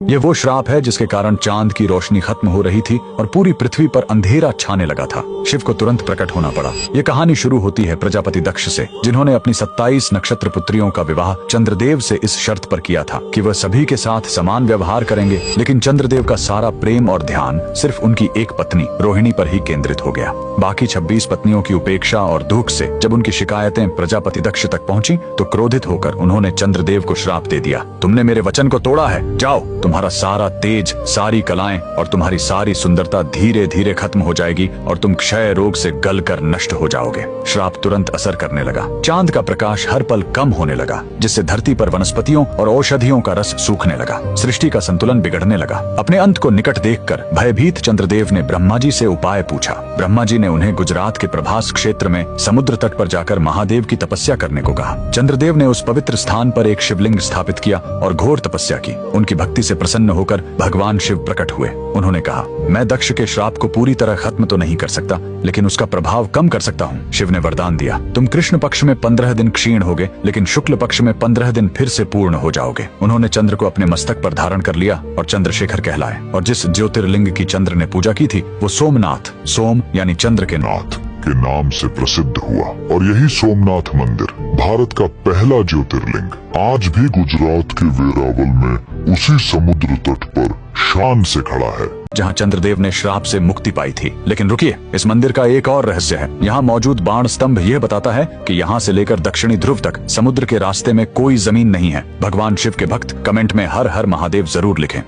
ये वो श्राप है जिसके कारण चांद की रोशनी खत्म हो रही थी और पूरी पृथ्वी पर अंधेरा छाने लगा था। शिव को तुरंत प्रकट होना पड़ा। ये कहानी शुरू होती है प्रजापति दक्ष से, जिन्होंने अपनी 27 नक्षत्र पुत्रियों का विवाह चंद्रदेव से इस शर्त पर किया था कि वह सभी के साथ समान व्यवहार करेंगे। लेकिन चंद्रदेव का सारा प्रेम और ध्यान सिर्फ उनकी एक पत्नी रोहिणी पर ही केंद्रित हो गया। बाकी 26 पत्नियों की उपेक्षा और दुख से जब उनकी शिकायतें प्रजापति दक्ष तक पहुंची तो क्रोधित होकर उन्होंने चंद्रदेव को श्राप दे दिया, तुमने मेरे वचन को तोड़ा है, जाओ, तुम्हारा सारा तेज, सारी कलाएं और तुम्हारी सारी सुंदरता धीरे धीरे खत्म हो जाएगी और तुम क्षय रोग से गलकर नष्ट हो जाओगे। श्राप तुरंत असर करने लगा। चांद का प्रकाश हर पल कम होने लगा, जिससे धरती पर वनस्पतियों और औषधियों का रस सूखने लगा। सृष्टि का संतुलन बिगड़ने लगा। अपने अंत को निकट देखकर भयभीत चंद्रदेव ने ब्रह्मा जी से उपाय पूछा। ब्रह्मा जी ने उन्हें गुजरात के प्रभास क्षेत्र में समुद्र तट पर जाकर महादेव की तपस्या करने को कहा। चंद्रदेव ने उस पवित्र स्थान पर एक शिवलिंग स्थापित किया और घोर तपस्या की। उनकी भक्ति से प्रसन्न होकर भगवान शिव प्रकट हुए। उन्होंने कहा, मैं दक्ष के श्राप को पूरी तरह खत्म तो नहीं कर सकता, लेकिन उसका प्रभाव कम कर सकता हूँ। शिव ने वरदान दिया, तुम कृष्ण पक्ष में 15 दिन क्षीण होगे, लेकिन शुक्ल पक्ष में 15 दिन फिर से पूर्ण हो जाओगे। उन्होंने चंद्र को अपने मस्तक पर धारण कर लिया और चंद्रशेखर कहलाए। और जिस ज्योतिर्लिंग की चंद्र ने पूजा की थी वो सोमनाथ, सोम यानी चंद्र के नाथ के नाम से प्रसिद्ध हुआ। और यही सोमनाथ मंदिर भारत का पहला ज्योतिर्लिंग आज भी गुजरात के वेरावल में उसी समुद्र तट पर शान से खड़ा है, जहाँ चंद्रदेव ने श्राप से मुक्ति पाई थी। लेकिन रुकिए, इस मंदिर का एक और रहस्य है। यहाँ मौजूद बाण स्तंभ यह बताता है कि यहाँ से लेकर दक्षिणी ध्रुव तक समुद्र के रास्ते में कोई जमीन नहीं है। भगवान शिव के भक्त कमेंट में हर हर महादेव जरूर लिखें।